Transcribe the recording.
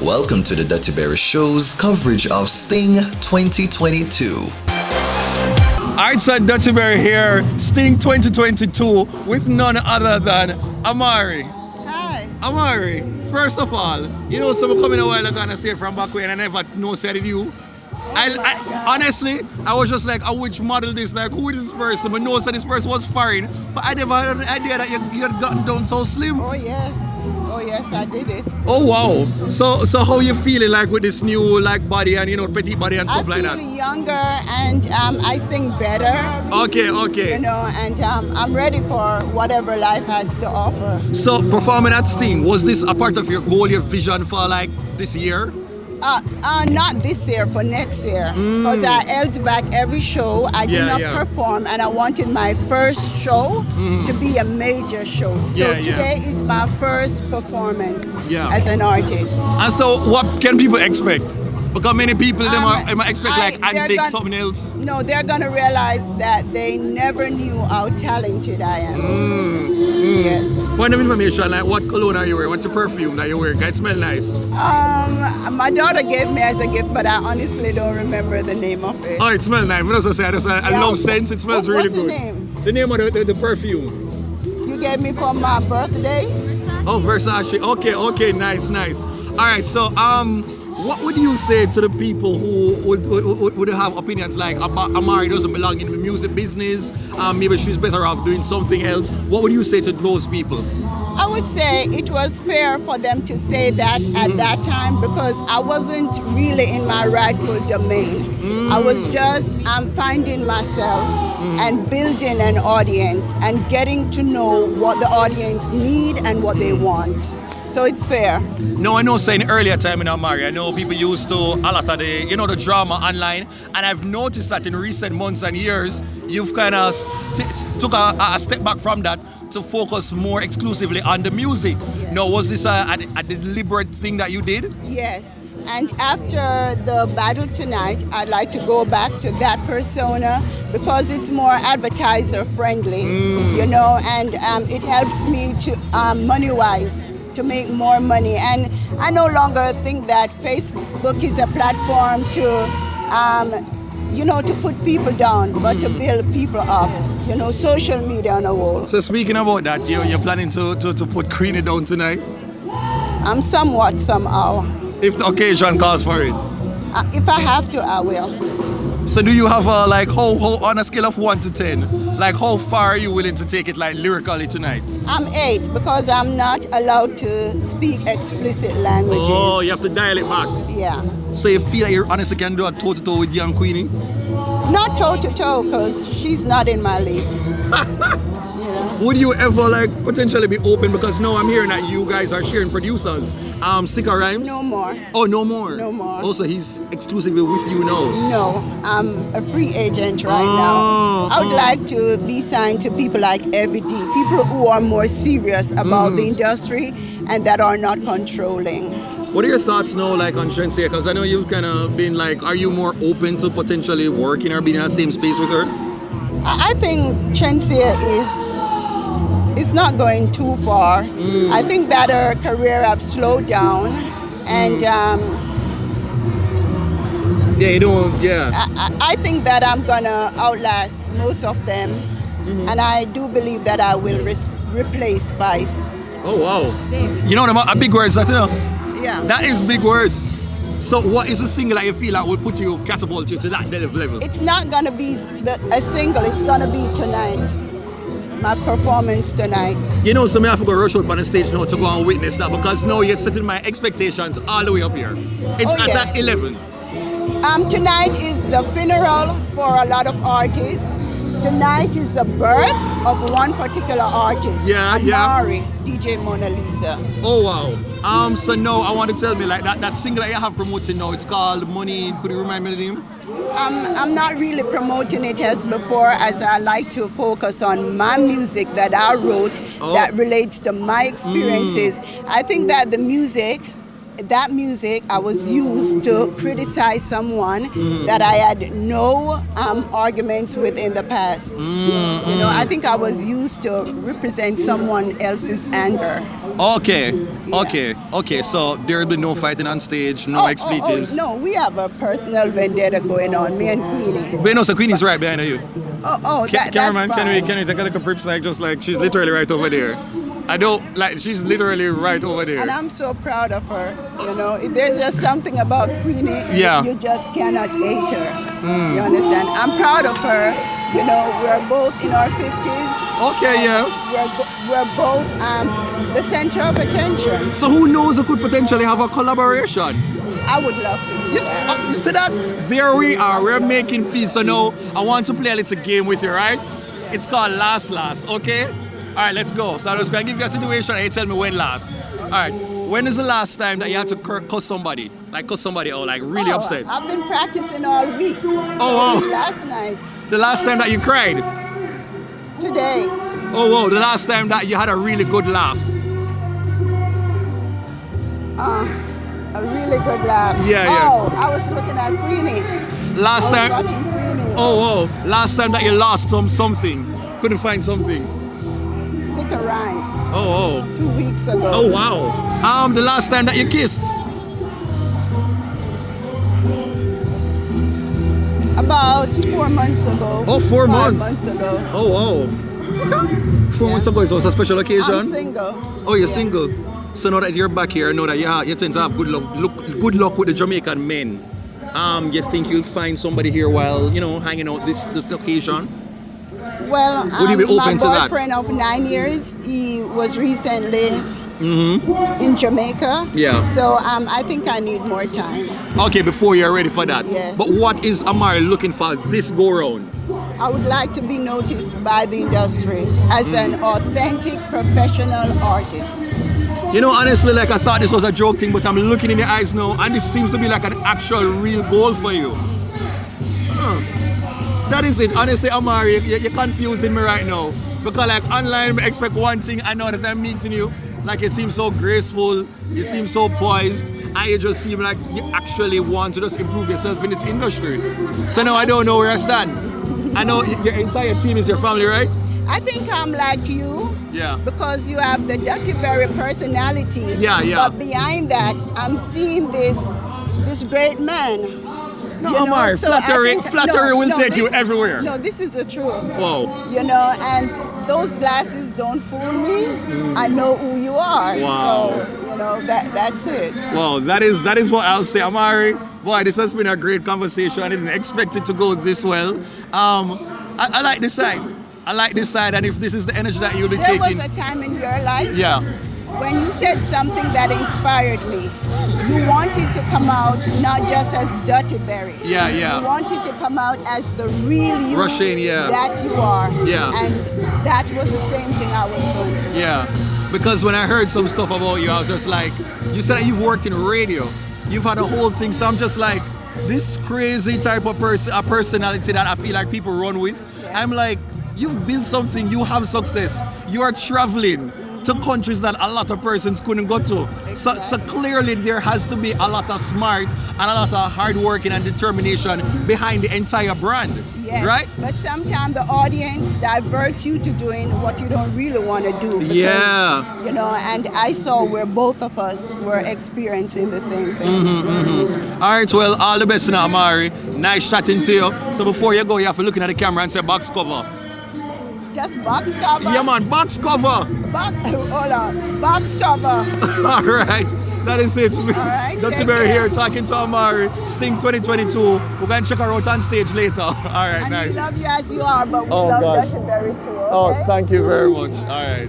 Welcome to the Duttyberryshow's coverage of Sting 2022. Alright, so Duttyberry here, Sting 2022 with none other than Amari. Hi. Amari, first of all, you know someone coming a while ago and I say it from back way and I never know said it you. Honestly, I was just like, which model this, like, who is this person? But no, said this person was foreign. But I never had the idea that you had gotten down so slim. Oh yes, I did it. Oh wow. So how you feeling like with this new like body and petite body and stuff like that? I feel younger and I sing better. Okay. You know, and I'm ready for whatever life has to offer. So performing at Sting, was this a part of your goal, your vision for like this year? Not this year, for next year. Because I held back every show. I did not perform, and I wanted my first show to be a major show. So today is my first performance as an artist. And so what can people expect? Because many people they might expect like antics, something else. No, they're gonna realize that they never knew how talented I am. Yes. Point of information, like what cologne are you wearing? What's your perfume that you wear? Can it smell nice? My daughter gave me as a gift, but I honestly don't remember the name of it. Oh, it smells nice. I love scents. It smells really good. What's the name? The name of the perfume. You gave me for my birthday? Oh, Versace. Okay, nice. All right, so what would you say to the people who would have opinions like Amari doesn't belong in the music business, maybe she's better off doing something else? What would you say to those people? I would say it was fair for them to say that at that time because I wasn't really in my rightful domain. I was just finding myself and building an audience and getting to know what the audience need and what they want. So it's fair. No, I know saying earlier time in Amari, I know people used to a lot of the drama online, and I've noticed that in recent months and years, you've kind of took a step back from that to focus more exclusively on the music. Yes. Now, was this a deliberate thing that you did? Yes. And after the battle tonight, I'd like to go back to that persona because it's more advertiser friendly, and it helps me to money-wise to make more money. And I no longer think that Facebook is a platform to put people down, but to build people up. Social media on a whole. So speaking about that, you're planning to put Queenie down tonight? I'm somewhat, somehow. If the occasion calls for it? If I have to, I will. So do you have how on a scale of 1 to 10, like how far are you willing to take it like lyrically tonight? I'm 8 because I'm not allowed to speak explicit languages. Oh, you have to dial it back. Yeah. So you feel like you honestly can do a toe-to-toe with young Queenie? Not toe-to-toe because she's not in my league. Would you ever potentially be open, because now I'm hearing that you guys are sharing producers, Sika Rhymes? No more. Oh, no more? No more. Also, he's exclusively with you now? No, I'm a free agent right now. I would like to be signed to people like EVD, people who are more serious about the industry and that are not controlling. What are your thoughts now on Shenseea? Because I know you've kind of been are you more open to potentially working or being in the same space with her? I think Shenseea is not going too far. I think that her career have slowed down, and I think that I'm gonna outlast most of them, and I do believe that I will replace Spice. Oh wow! You know what about big words, that Yeah. That is big words. So what is a single that you feel like will catapult you to that level? It's not gonna be a single. It's gonna be tonight. My performance tonight. So I have to go rush out on the stage now to go and witness that, because now you're setting my expectations all the way up here. It's at that 11. Tonight is the funeral for a lot of artists. Tonight is the birth of one particular artist, Amari, DJ Mona Lisa. Oh wow. So now I want to tell me that single that you have promoting now, it's called Money. Could you remind me the name? I'm not really promoting it as before, as I like to focus on my music that I wrote that relates to my experiences. I think that that music I was used to criticize someone that I had no arguments with in the past. I think I was used to represent someone else's anger. Okay, Yeah. okay. So there will be no fighting on stage, no expletives. No, we have a personal vendetta going on, me and Queenie. But no, so Queenie's right behind you. That's Cameraman, fine. can we take a look at Prips, like just like she's literally right over there. I don't like she's literally right over there. And I'm so proud of her. You know, there's just something about Queenie. Yeah. You just cannot hate her. You understand? I'm proud of her. You know, we're both in our 50s. Okay, yeah. We're both the center of attention. So who knows who could potentially have a collaboration? I would love to do that. You see that? There we are. We're making peace. So now I want to play a little game with you, right? It's called Last, okay? All right, let's go. So I'm just going to give you a situation and you tell me when last. All right. When is the last time that you had to cuss somebody? Like cuss somebody or like really upset? I've been practicing all week. Oh, wow. Last night. The last time that you cried? Today. Oh, wow. The last time that you had a really good laugh? A really good laugh. Yeah, yeah. Oh, I was looking at Queenie. Last I was time? watching Queenie. Oh, wow. Last time that you lost something. Couldn't find something. Sick of rhymes. Oh, 2 weeks ago. oh. Oh, wow. The last time that you kissed? About 4 months ago. Oh, 4 months. 5 months ago. Oh, wow. 4 months ago, so it's a special occasion? I'm single. Oh, you're single. So now that you're back here, I know that you tend to have good luck with the Jamaican men. You think you'll find somebody here while, you know, hanging out this occasion? Well, Would you be open to my that? boyfriend of 9 years, he was recently in Jamaica. Yeah. So I think I need more time. Okay, before you're ready for that. Yes. But what is Amari looking for this go round? I would like to be noticed by the industry as an authentic professional artist. You know, honestly, like I thought this was a joke thing, but I'm looking in your eyes now, and this seems to be like an actual real goal for you. That is it. Honestly, Amari, you're confusing me right now. Because like online, I expect one thing, I know that I'm meeting you. Like you seem so graceful, you seem so poised, and you just seem like you actually want to just improve yourself in this industry. So now I don't know where I stand. I know your entire team is your family, right? I think I'm like you. Yeah. Because you have the Duttyberry personality. Yeah, yeah. But behind that, I'm seeing this great man. No, You know, Amari, so I flattery think- will take you everywhere. No, this is the truth. Whoa. You know, and those glasses don't fool me. I know who you are. Wow. So, you know, that's it. Well, that is what I'll say, Amari. Boy, this has been a great conversation. I didn't expect it to go this well. I like this side. I like this side, and if this is the energy that you'll be There taking. was a time in your life Yeah. when you said something that inspired me. You wanted to come out not just as Duttyberry. Yeah, yeah. You wanted to come out as the real you Russian, yeah. that you are. Yeah. And that was the same thing I was going through. Yeah, because when I heard some stuff about you, I was just like, you said that you've worked in radio, you've had a whole thing, so I'm just like, this crazy type of a personality that I feel like people run with. Yeah. I'm like, you've built something, you have success, you are traveling to countries that a lot of persons couldn't go to. So clearly there has to be a lot of smart and a lot of hard working and determination behind the entire brand, Yes. right? But sometimes the audience divert you to doing what you don't really want to do. Because, Yeah. You know, and I saw where both of us were experiencing the same thing. All right, well, all the best now, Amari. Nice chatting to you. So before you go, you have to look at the camera and say box cover. Just box cover. Yeah, man, box cover. Hold on. Box cover. All right, that is it. right, Duttyberry take care. here talking to Amari. Sting 2022. We're going to check her out on stage later. All right, And nice. we love you as you are, but we Oh, love gosh. Duttyberry too, okay? Oh, thank you very much. All right.